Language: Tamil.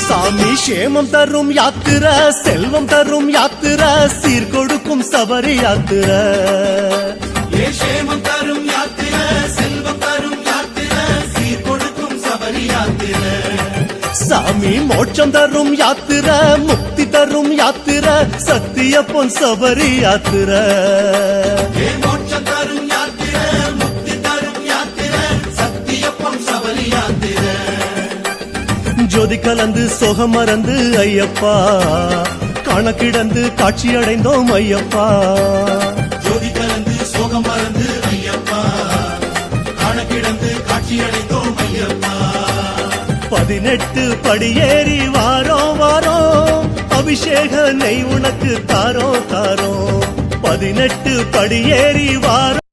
சாமி சேமம் தரும் யாத்திர செல்வம் தரும் யாத்திர சீர் கொடுக்கும் சபரி யாத்திர சேமம் தரும் யாத்திர செல்வம் தரும் யாத்திர சீர் கொடுக்கும் சபரி யாத்திர சாமி மோட்சம் தரும் யாத்திர முக்தி தரும் யாத்திர சத்திய பொன் சபரி யாத்திர மோட்சம் தரும் யாத்திர முக்தி தரும் யாத்திர சத்திய பொன் சபரி யாத்திர ஜோதி கலந்து சோகம் மறந்து ஐயப்பா கணக்கிடந்து காட்சி அடைந்தோம் ஐயப்பா ஜோதி கலந்து சோகம் மறந்து ஐயப்பா கணக்கிடந்து காட்சி அடைந்தோம் ஐயப்பா 18 படியேறி வாரோம் அபிஷேக நெய் உனக்கு தாரோ 18 படியேறி வாரோம்